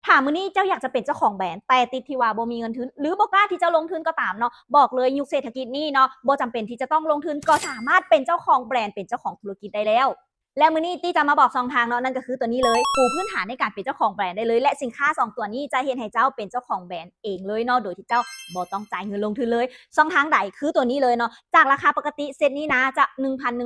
ถามมื้อนี้เจ้าอยากจะเป็นเจ้าของแบรนด์แต่ติดที่ว่าบ่มีเงินทุนหรือบ่กล้าที่จะลงทุนก็ตามเนาะบอกเลยยุคเศรษฐกิจนี้เนาะบ่จำเป็นที่จะต้องลงทุนก็สามารถเป็นเจ้าของแบรนด์เป็นเจ้าของธุรกิจได้แล้วและมื้อนี้ตี้จะมาบอกช่องทางเนาะนั่นก็คือตัวนี้เลยปูพื้นฐานในการเป็นเจ้าของแบรนด์ได้เลยและสินค้า2ตัวนี้จะเฮ็ดให้เจ้าเป็นเจ้าของแบรนด์เองเลยเนาะโดยที่เจ้าบ่ต้องจ่ายเงินลงทุนเลยช่องทางใดคือตัวนี้เลยเนาะจากราคาปกติเซตนี้นะจะ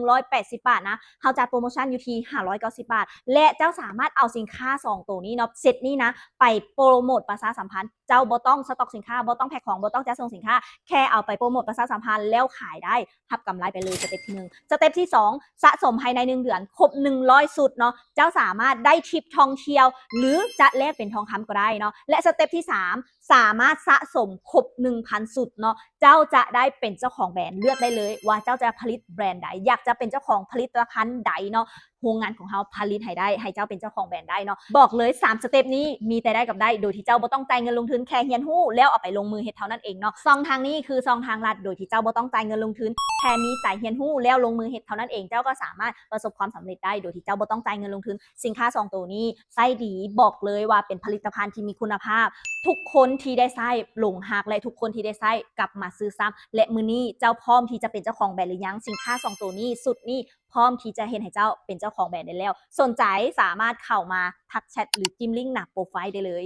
1,180 บาทนะเฮาจัดโปรโมชั่นอยู่ที่590 บาทและเจ้าสามารถเอาสินค้า2ตัวนี้เนาะเซตนี้นะไปโปรโมทประชาสัมพันธ์เจ้าบ่ต้องสต็อกสินค้าบ่ต้องแพ็คของบ่ต้องจัดส่งสินค้าแค่เอาไปโปรโมทประชาสัมพันธ์แล้วขายได้รับกำไรไปเลยสเต็ปที่1สเต็ปที่2สะสมภายใน1เดือนครบ100สุดเนาะเจ้าสามารถได้ทริปท่องเที่ยวหรือจะแลกเป็นทองคำก็ได้เนาะและสเต็ปที่3สามารถสะสมครบ 1,000 สุดเนาะเจ้าจะได้เป็นเจ้าของแบรนด์เลือกได้เลยว่าเจ้าจะผลิตแบรนด์ใดอยากจะเป็นเจ้าของผลิตภัณฑ์ใดเนาะโรงงานของเฮาผลิตให้ได้ให้เจ้าเป็นเจ้าของแบรนด์ได้เนาะบอกเลย3สเต็ปนี้มีแต่ได้กับได้โดยที่เจ้าบ่ต้องจ่ายเงินลงทุนแค่เรียนรู้แล้วเอาไปลงมือเฮ็ดเท่านั้นเองเนาะช่องทางนี้คือช่องทางลัดโดยที่เจ้าบ่ต้องจ่ายเงินลงทุนแค่มีใจเรียนรู้แล้วลงมือเฮ็ดเท่านั้นเองเจ้าก็สามารถประสบความสำเร็จได้โดยที่เจ้าบ่ต้องจ่ายเงินลงทุนสินค้า2ตัวนี้ใช้ดีบอกเลยว่าเป็นผลิตภัณฑ์ที่มีคุณภาพทุกคนที่ได้ใช้หลงรักและทุกคนที่ได้ใช้กลับมาซื้อซ้ำและมื้อนี้เจ้าพร้อมที่จะเป็นเจ้าของแบรนด์หรือยังสินค้า2ตัวนี้สุดนี้พร้อมที่จะเฮ็ดให้เจ้าเป็นเจ้าของแบรนด์ได้แล้วสนใจสามารถเข้ามาทักแชทหรือจิ้มลิงก์หน้าโปรไฟล์ได้เลย